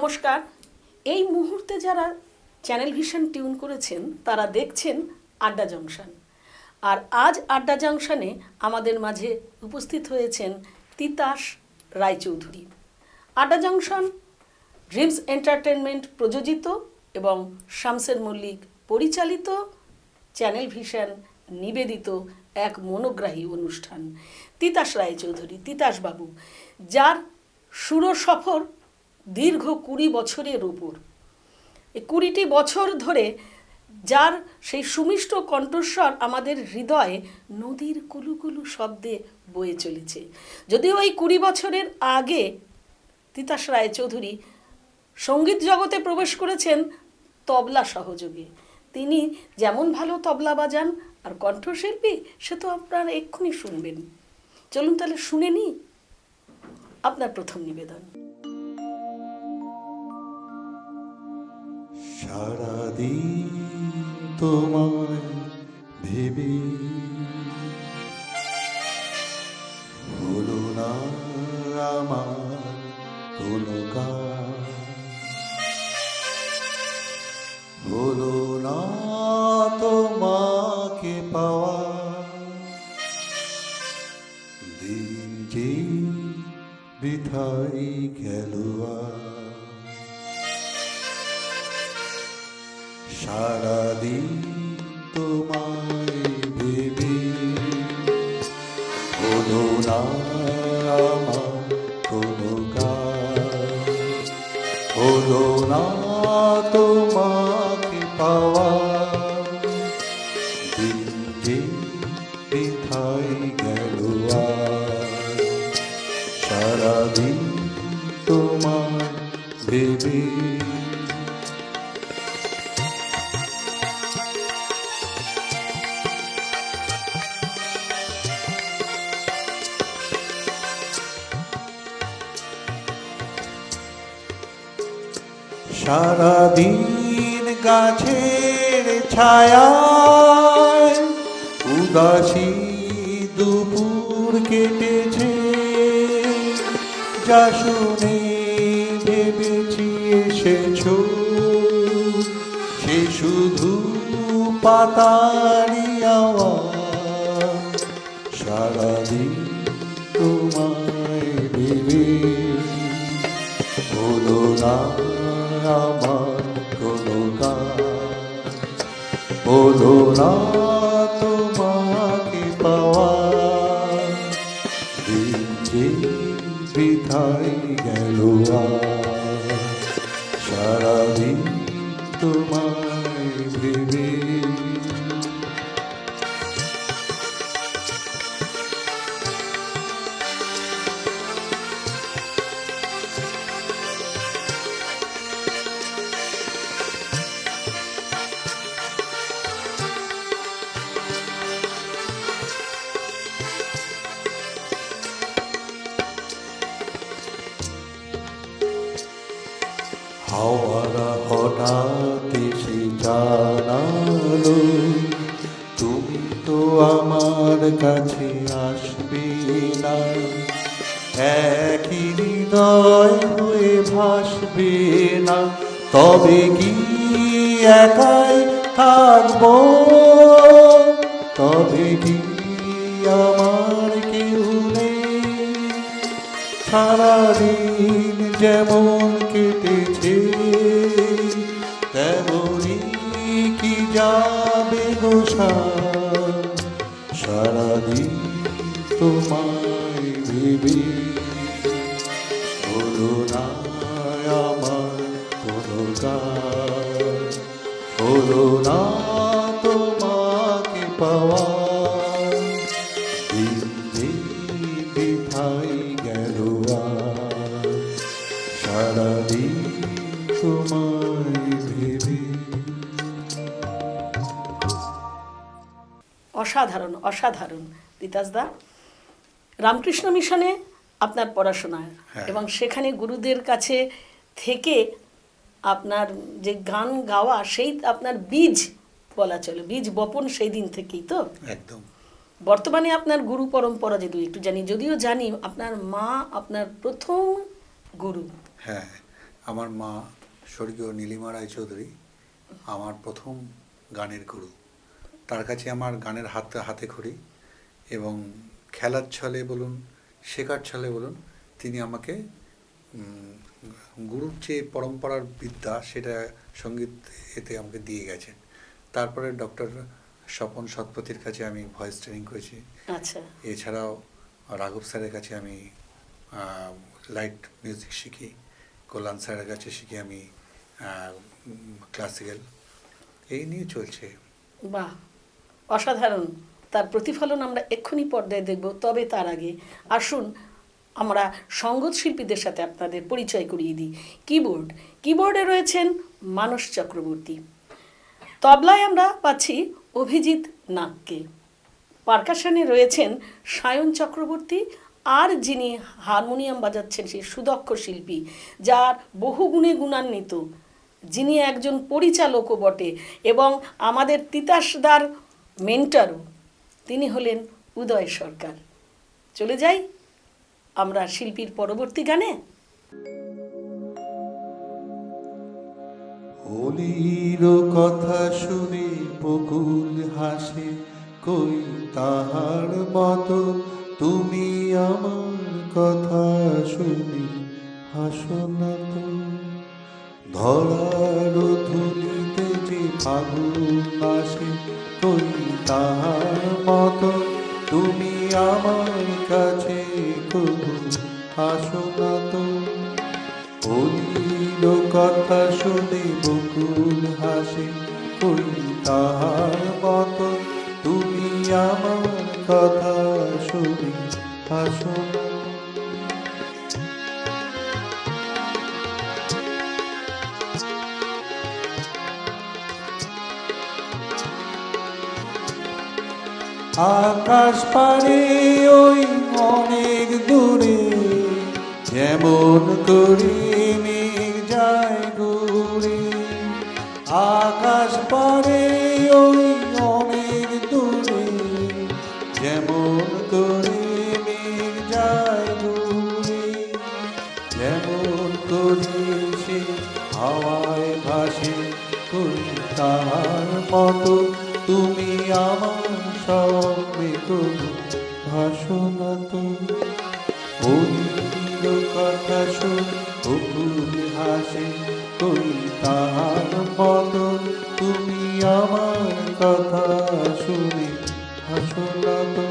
নমস্কার। এই মুহূর্তে যারা চ্যানেল ভিশন টিউন করেছেন তারা দেখছেন আড্ডা জংশন। আর আজ আড্ডা জংশনে আমাদের মাঝে উপস্থিত হয়েছেন তিতাস রায়চৌধুরী। আড্ডা জংশন ড্রিমস এন্টারটেনমেন্ট প্রযোজিত এবং শামসের মল্লিক পরিচালিত চ্যানেল ভিশন নিবেদিত এক মনোগ্রাহী অনুষ্ঠান। তিতাস রায়চৌধুরী, তিতাসবাবু, যার সুরসফর দীর্ঘ 20 বছরের উপর। এই 20টি বছর ধরে যার সেই সুমিষ্ট কণ্ঠস্বর আমাদের হৃদয়ে নদীর কুলুকুলু শব্দে বয়ে চলেছে। যদিও এই 20 বছরের আগে তিতাস রায়চৌধুরী সঙ্গীত জগতে প্রবেশ করেছেন তবলা সহযোগে। তিনি যেমন ভালো তবলা বাজান আর কণ্ঠশিল্পী, সে তো আপনারা এক্ষুনি শুনবেন। চলুন তাহলে শুনে নিই আপনার প্রথম নিবেদন। সারাদিন তোমায় ভেবে হলো না আমার কোনো কাজ, হলো না তোমাকে পাওয়া, দিন যে বৃথাই গেল সারাদিন তোমায় ভেবে হলো না আমার কোনো কাজ, হলো না তোমাকে পাওয়া, দিন যে বৃথাই গেল সারাদিন তোমায় ভেবে। সারাদিন গাছের ছায়ায় উদাসী দুপুর কেটেছে, যা শুনে ভেবেছি এসেছো সে শুধু পাতারি আওয়াজ, সারাদিন তোমায় ভেবে হলো না আমার কোনো কাজ, হলো না তোমাকে পাওয়া, দিন যে বৃথাই গেল সারাদিন তোমায় ভেবে। হাওয়ারা হঠাৎ এসে জানালো তুমি তো আমার কাছে আসবে না, একই হৃদয় হয়ে ভাসবে না, তবে কি একাই থাকবো, তবে কি আমার কেউ নেই, সারাদিন যেমন কেটেছে তেমনি কি যাবে গো সারাদিন তোমায় ভেবে হলো না আমার কোনো কাজ, হলো না তোমাকে পাওয়া, দিন যে বৃথাই গেল সারাদিন তোমায় ভেবে। অসাধারণ অসাধারণ তিতাসদা। রামকৃষ্ণ মিশনে আপনার পড়াশোনা এবং সেখানে গুরুদের কাছে থেকে আপনার যে গান গাওয়া, সেই আপনার বীজ বলা চলে, বীজ বপন সেই দিন থেকেই তো একদম। বর্তমানে আপনার গুরু পরম্পরা যদি একটু জানি, যদিও জানি আপনার মা আপনার প্রথম গুরু। হ্যাঁ, আমার মা স্বর্গীয় নীলিমা রায়চৌধুরী আমার প্রথম গানের গুরু। তার কাছে আমার গানের হাতে খড়ি এবং খেলার ছলে বলুন, শেখার ছলে বলুন, তিনি আমাকে গুরুর যে পরম্পরার বিদ্যা সেটা সঙ্গীত এতে আমাকে দিয়ে গেছেন। তারপরে ডক্টর স্বপন শতপথীর কাছে আমি ভয়েস ট্রেনিং করেছি। আচ্ছা। এছাড়াও রাঘব স্যারের কাছে আমি লাইট মিউজিক শিখি, কল্যাণ স্যারের কাছে শিখি আমি ক্লাসিক্যাল। এই নিয়ে চলছে। বাহ, অসাধারণ। তার প্রতিফলন আমরা এক্ষুনি পর্দায় দেখব। তবে তার আগে আসুন আমরা সঙ্গীত শিল্পীদের সাথে আপনাদের পরিচয় করিয়ে দিই। কিবোর্ডে রয়েছেন মানস চক্রবর্তী, তবলায় আমরা পাচ্ছি অভিজিৎ নাগকে, পারকাশনে রয়েছেন সায়ন চক্রবর্তী, আর যিনি হারমোনিয়াম বাজাচ্ছেন সেই সুদক্ষ শিল্পী, যার বহু গুণে গুণান্বিত, যিনি একজন পরিচালকও বটে এবং আমাদের তিতাসদার মেন্টরও, তিনি হলেন উদয় সরকার। চলে যাই আমরা শিল্পীর পরবর্তী গানে। হোলির কথা শুনে বকুল হাসে, কই তাহার মতো তুমি আমার কথা শুনে হাসো না তো। ধরার ধুলিতে যে ফাগুন আসে, কই তাহার মতো তুমি আমার কাছে কবু আসো না তো। হোলির কথা শুনে বকুল হাসে, কই তাহার মতো তুমি আমার কথা শুনে হাসো না। আকাশ পারে ওই অনেক দূরে, যেমন করে মেঘ যায় ঘুরে। আকাশ পারে ওই অনেক দূরে, যেমন করে মেঘ যায় ঘুরে। যেমন করে সে হাওয়ায় ভাসে, কই তার মতো তুমি আমার সঙ্গে কবু ভাসো না তো। হোলির কথা শুনে বকুল হাসে, কই তাহার মতো তুমি আমার কথা শুনে হাসো না তো।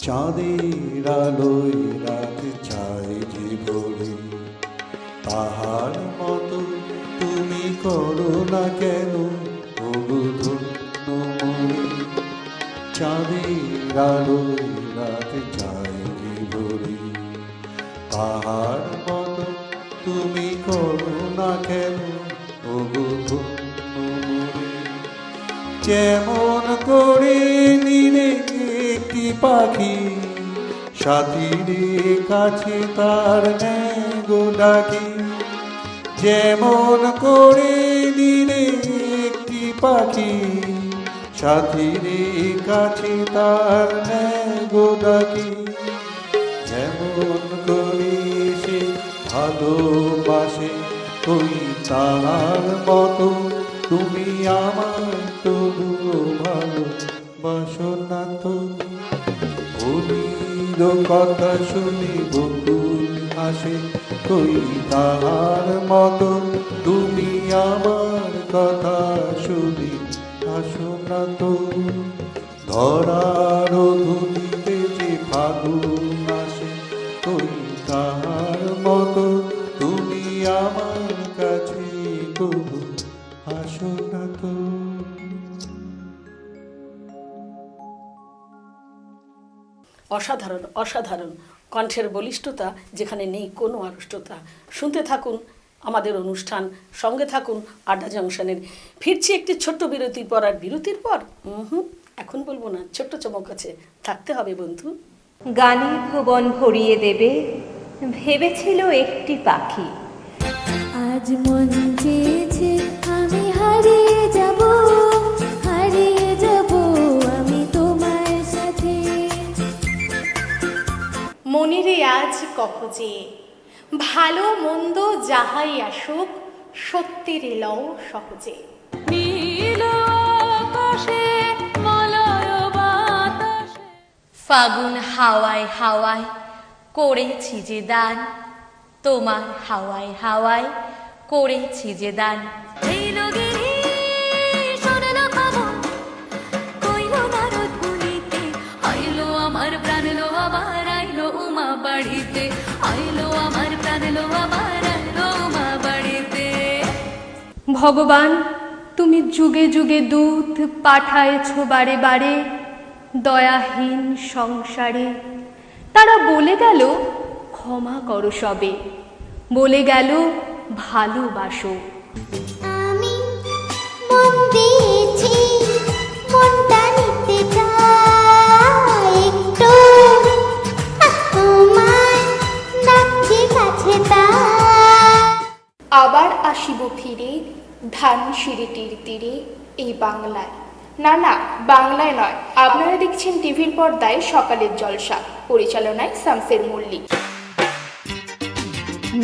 চাঁদের আলোয় রাত চাই যে ভরে, তাহার মতো তুমি করো না কেন ধন্য মনে। চাঁদের আলোয় রাত চাই যে ভরে, তাহার মতো তুমি করো না কেন ধন্য মনে। যেমন করে নিলে একটি পাখি, সাথীর কাছে তার নেগো ডাকি। যেমন করে নিলে একটি পাখি, সাথীর কাছে তার নেগো ডাকি। যেমন করে সে ভালোবাসে, কই তার মতো তুমি আমার তবুও ভালোবাসো না তো। হোলির কথা শুনে বকুল হাসে, কই তাহার মতো তুমি আমার কথা শুনে হাসো না তো। ধরার ধুলিতে যে ফাগুন আসে, কই তাহার মতো তুমি আমার কাছে কবু হাসো না তো। অসাধারণ, অসাধারণ কণ্ঠের বলিষ্ঠতা, যেখানে নেই কোনো আড়ষ্টতা। শুনতে থাকুন আমাদের অনুষ্ঠান, সঙ্গে থাকুন আড্ডা জংশনের। ফিরছি একটি ছোট্ট বিরতির পর, আর বিরতির পর এখন বলবো না, ছোট্ট চমক আছে, থাকতে হবে বন্ধু। গানের ভুবন ভরিয়ে দেবে ভেবেছিল একটি পাখি, আজ মন চেয়েছে আমি হারিয়ে যাব, মনেরে আজ কহ যে ভালো মন্দ যাহাই আসুক সত্যের লও সহজে। ফাগুন হাওয়ায় হাওয়ায় করেছি যে দান, তোমার হাওয়ায় হাওয়ায় করেছি যে দান। আমার প্রাণ লো আবার আইলো উমা বাড়িতে, আইলো আমার প্রাণ লো আবার আইলো উমা বাড়িতে। ভগবান তুমি যুগে যুগে দূত পাঠায়েছ বারে বারে দয়াহীন সংসারে। তারা বলে গেল ক্ষমা করো সবে, বলে গেল ভালোবাসো। আমি মন দিয়েছি, মনটা নিতে চাই একটু, তোমায় ডাকছি কাছে তাই। আবার আসিব ফিরে ধানসিঁড়িটির তীরে এই বাংলায়। না না, বাংলায় নয়, আপনারা দেখছেন টিভির পর্দায় সকালের জলসা, পরিচালনায় শামসের মল্লিক।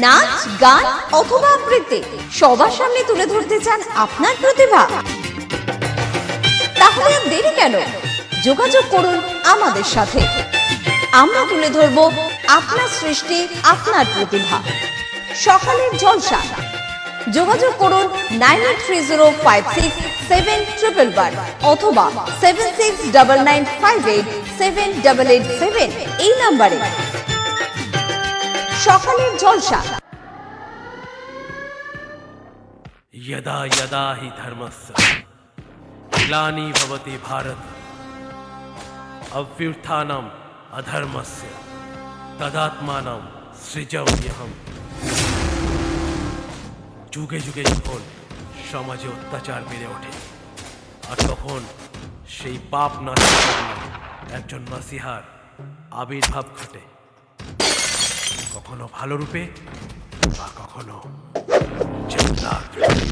নাচ, গান অথবা আবৃত্তি সবার সামনে তুলে ধরতে চান আপনার প্রতিভা? তাহলে আর দেরি কেন? যোগাযোগ করুন আমাদের সাথে। আমরা তুলে ধরব আপনার সৃষ্টি, আপনার প্রতিভা। সকালের জলসা। যোগাযোগ করুন 9830567111 অথবা 7699587887 এই নম্বরে। সকালের জলসা। यदा यदा हि धर्मस्य ग्लानि भवति भारत अभ्युत्थानम् अधर्मस्य तदात्मानं सृजाम्यहम्। যুগে যুগে যখন সমাজে অত্যাচার বেড়ে ওঠে আর তখন সেই পাপ নাশের জন্য একজন মাসিহার আবির্ভাব ঘটে, কখনো ভালো রূপে বা কখনো জল্লাদ রূপে।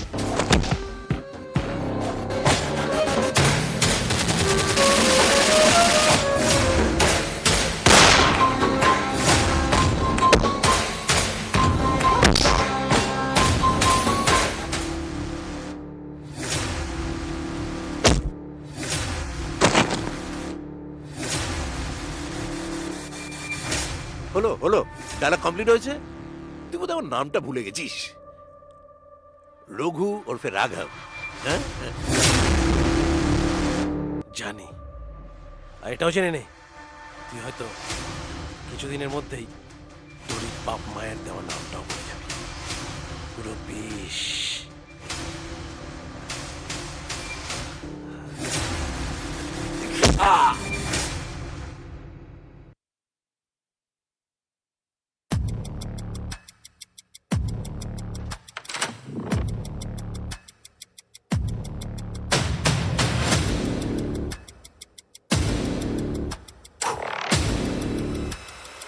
হলো হলো, ডায়লগ কমপ্লিট হয়েছে। তুই বোধহয় আমার নামটা ভুলে গেছিস। রঘু ওরফে রাঘব। হ্যাঁ জানি, আর এটাও জেনে নে তুই হয়তো কিছুদিনের মধ্যেই তোর বাপ মায়ের দেওয়া নামটাও ভুলে যাবি। পুরো বিষ।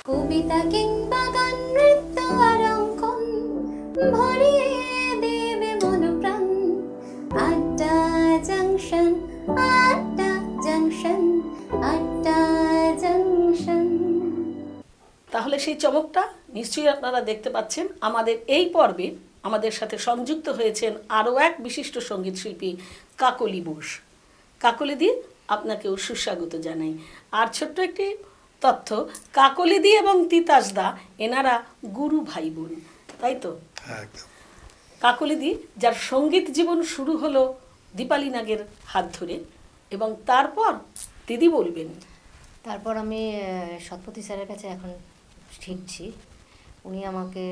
কবিতা কিংবা গান, নৃত্য আর অঙ্কন ভরিয়ে দেবে মন প্রাণ। আড্ডা জাংশন, আড্ডা জাংশন, আড্ডা জাংশন। তাহলে সেই চমকটা নিশ্চয়ই আপনারা দেখতে পাচ্ছেন। আমাদের এই পর্বে আমাদের সাথে সংযুক্ত হয়েছেন আরও এক বিশিষ্ট সঙ্গীত শিল্পী কাকলি বোস। কাকলি দি, আপনাকেও সুস্বাগত জানাই। আর ছোট্ট একটি তথ্য, কাকলি দি এবং তিতাস দা এনারা গুরু ভাই বোন, তাই তো? একদম। কাকলি দি, যার সঙ্গীত জীবন শুরু হলো দীপালি নাগের হাত ধরে, এবং তারপর দিদি বলবেন। তারপর আমি সৎপতি স্যারের কাছে এখন শিখছি। উনি আমাকে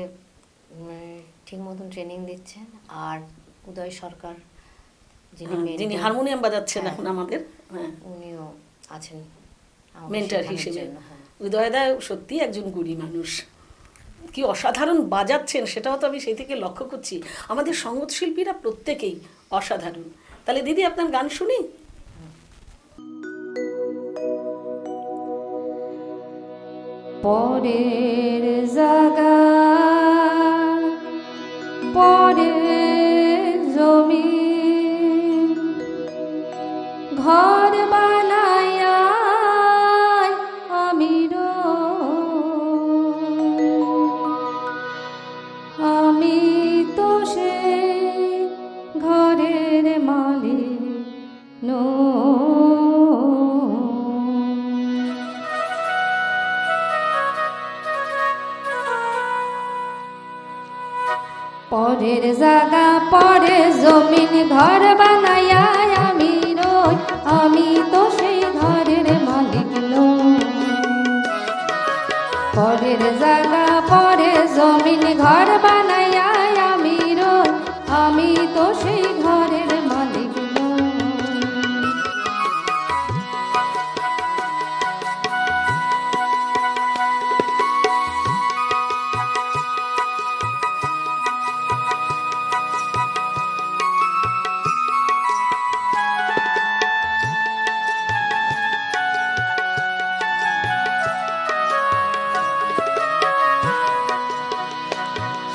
ঠিক মতন ট্রেনিং দিচ্ছেন। আর উদয় সরকার যিনি হারমোনিয়াম বাজাচ্ছেন এখন আমাদের, হ্যাঁ, উনিও আছেন মেন্টর হিসেবে। উদয়দা সত্যি একজন গুণী মানুষ, কি অসাধারণ বাজাচ্ছেন সেটাও তো আমি সেই থেকে লক্ষ্য করছি। আমাদের সঙ্গীত শিল্পীরা প্রত্যেকেই অসাধারণ। তাহলে দিদি আপনার গান শুনি। পরের জায়গা পরের জমি ঘর বানাইয়া আমি রই, পরের জায়গা পরে জমিন ঘর বানাইয়া আমি রই, আমি তো সেই ঘরের মালিক নই। পরের জায়গা পরে জমিন ঘর বানাইয়া আমি রই, আমি তো সেই ঘরের মালিক নই।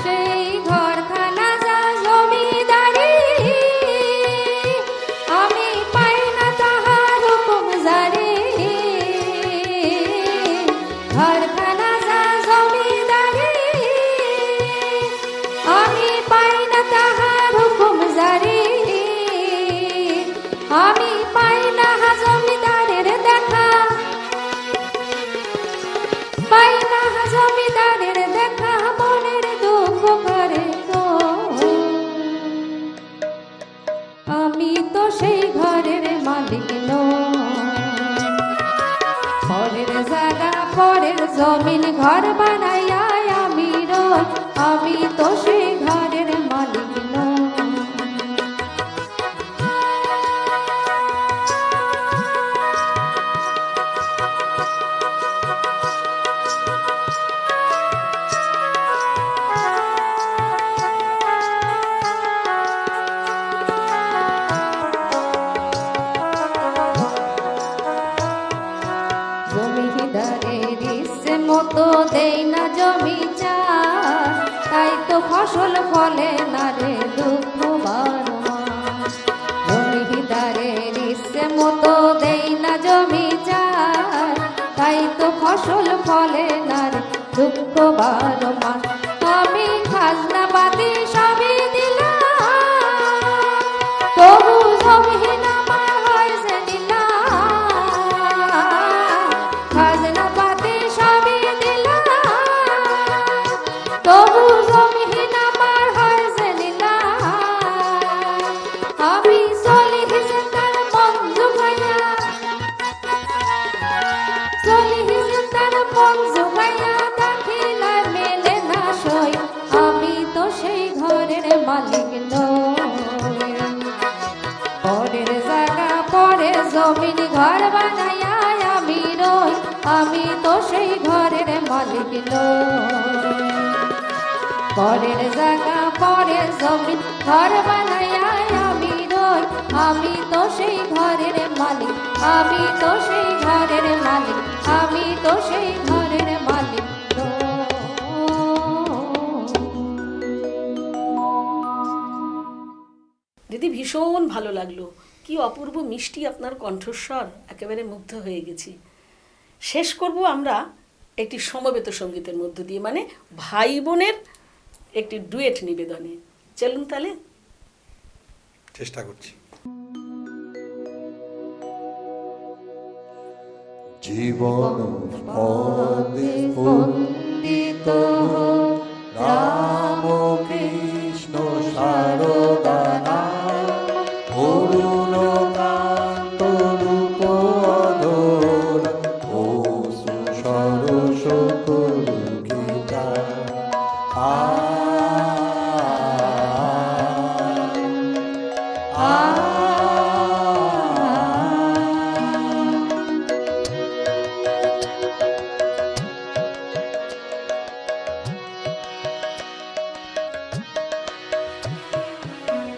সেই ঘরখানা যা জমিদারি, আমি পাই না তাহার হুকুম জারি। ঘরখানা যা জমিদারি, আমি পাই না তাহার হুকুম জারি। আমি পাই না জমিদারের দেখা, পাই না জমিদারের দেখা, মনের দুঃখ করে তো। আমি তো সেই ঘরের মালিক নই। পরের জায়গা পরের জমিন ঘর বানাইয়া আমি রই, আমি তো সেই ঘরের মালিক নই। জমিদারের ইচ্ছে মতো দেই না জমি চাষ, তাই তো ফসল ফলে না রে দুঃখ বারমাস। জমিদারের ইচ্ছে মতো দেই না জমি চাষ, তাই তো ফসল ফলে না রে দুঃখ বারমাস। আমি খাজনা বাদী সবই দিলাম, তবু জমিহীন আমার হয় যে নিলাম। খাজনা পাতি সবই দিলাম, তবু জমিহীন আমার হয় যে নিলাম। আমি চলি যে তার মন জুগাইয়া, চলি যে তার মন জুগাইয়া, দাখিলা মেলে না সই, আমি তো সেই ঘরের মালিক নই। পরের জায়গা পরে জমিন ঘর বানাইয়া আমি রই, আমি তো সেই ঘরের মালিক নই। পরের জায়গা পরে জমিন ঘর বানাইয়া আমি রই, আমি তো সেই ঘরের মালিক, আমি তো সেই ঘরের মালিক, আমি তো সেই ঘরের মালিক নই। দিদি ভীষণ ভালো লাগলো, কি অপূর্ব মিষ্টি আপনার কণ্ঠস্বর, একেবারে মুগ্ধ হয়ে গেছি। শেষ করব আমরা একটি সমবেত সঙ্গীতের মধ্য দিয়ে, মানে ভাই বোনের একটি ডুয়েট নিবেদনে। চলুন তাহলে চেষ্টা করছি। জীবন পদে স্পন্দিত রাম কৃষ্ণ শারদা নাম, অরুণ কান্ত রূপ অধর, অশ্রু সরস করু গীতা।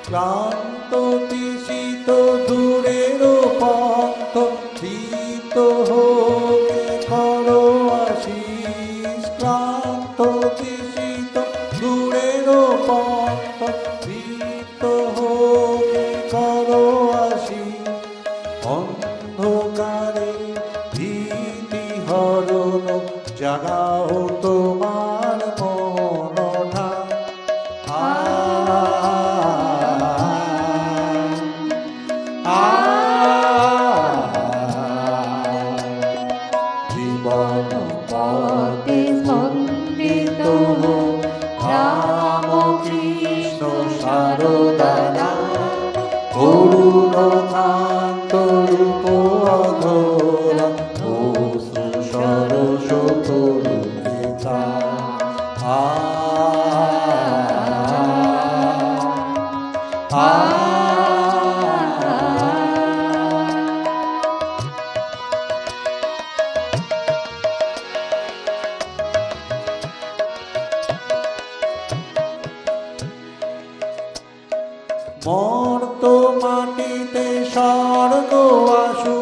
ক্লান্ত তৃষিত দূরের পথ, ভীত হোকে করো আশিস। ক্লান্ত তৃষিত দূরের পথ, ভীত হোকে করো আশিস। অন্ধকারে ভীতি হরণ, জাগাও তোমার মনটা। জীবন পথে স্পন্দিত রাম কৃষ্ণ শারদানা করুণ কান্ত রূপ অধরা অশ্রু সরস তরুণে মর্ত মাটিতে স্বর্গ আসু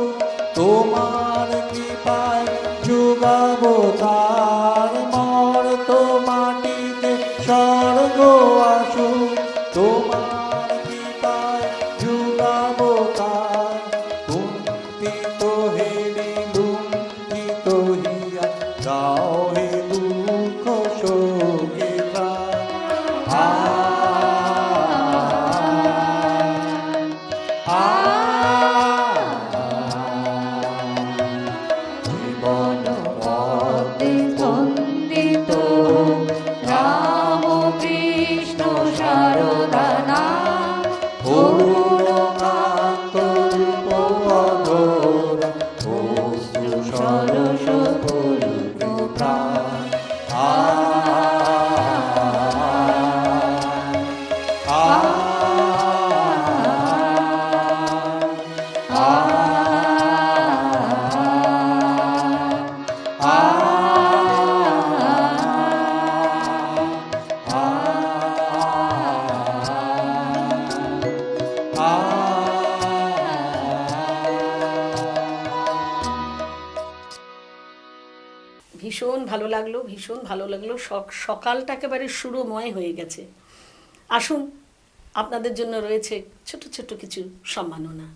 তোমার কৃপায় যুগাবতার মর্ত মাটিতে স্বর্গ আসু তোমার কৃপায় যুগাবতার কুন্তিত হেরি লুণ্ঠিত হিয়া দাও হে দুঃখ শোকে প্রাণ জীবন পথে বন্দিত রাম কৃষ্ণ শারদানা করুণ কান্ত রূপ অধরা অশ্রু সরস তরুণ প্রাণ ভীষণ ভালো লাগলো, ভীষণ ভালো লাগলো। সকালটা একেবারে সুরময় হয়ে গেছে। আসুন, আপনাদের জন্য রয়েছে ছোট ছোট কিছু সম্মাননা।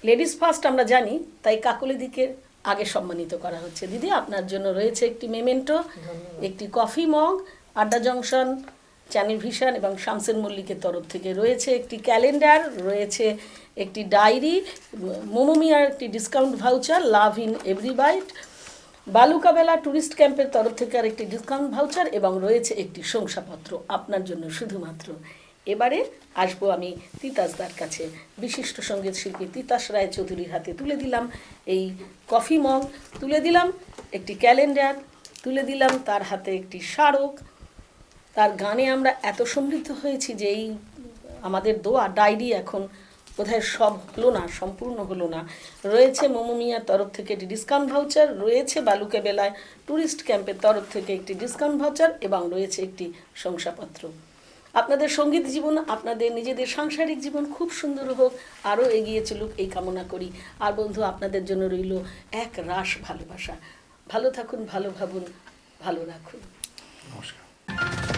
লেডিস ফার্স্ট আমরা জানি, তাই কাকলিদিকে আগে সম্মানিত করা হচ্ছে। দিদি, আপনার জন্য রয়েছে একটি মেমেন্টো, একটি কফি মগ, আড্ডা জংশন, চ্যানেল ভিশন এবং শামসেন মল্লিকের তরফ থেকে রয়েছে একটি ক্যালেন্ডার, রয়েছে একটি ডায়েরি, মোমোমিয়ার একটি discount voucher, love in every bite, Balukabela tourist ক্যাম্পের তরফ থেকে আর একটি ডিসকাউন্ট ভাউচার এবং রয়েছে একটি শংসাপত্র আপনার জন্য শুধুমাত্র। এবারে আসবো আমি তিতাসদার কাছে। বিশিষ্ট সঙ্গীত শিল্পী তিতাস রায় চৌধুরীর হাতে তুলে দিলাম এই কফি মগ, তুলে দিলাম একটি ক্যালেন্ডার, তুলে দিলাম তার হাতে একটি স্মারক। তার গানে আমরা এত সমৃদ্ধ হয়েছি যে এই আমাদের দোয়া ডায়েরি এখন বোধহয় সব হলো না, সম্পূর্ণ হলো না। রয়েছে মোমোমিয়ার তরফ থেকে একটি ডিসকাউন্ট ভাউচার, রয়েছে বালুকা বেলায় ট্যুরিস্ট ক্যাম্পের তরফ থেকে একটি ডিসকাউন্ট ভাউচার এবং রয়েছে একটি শংসাপত্র। আপনাদের সঙ্গীত জীবন, আপনাদের নিজেদের সাংসারিক জীবন খুব সুন্দর হোক, আরও এগিয়ে চলুক এই কামনা করি। আর বন্ধু, আপনাদের জন্য রইল এক রাশ ভালোবাসা। ভালো থাকুন, ভালো ভাবুন, ভালো রাখুন। নমস্কার।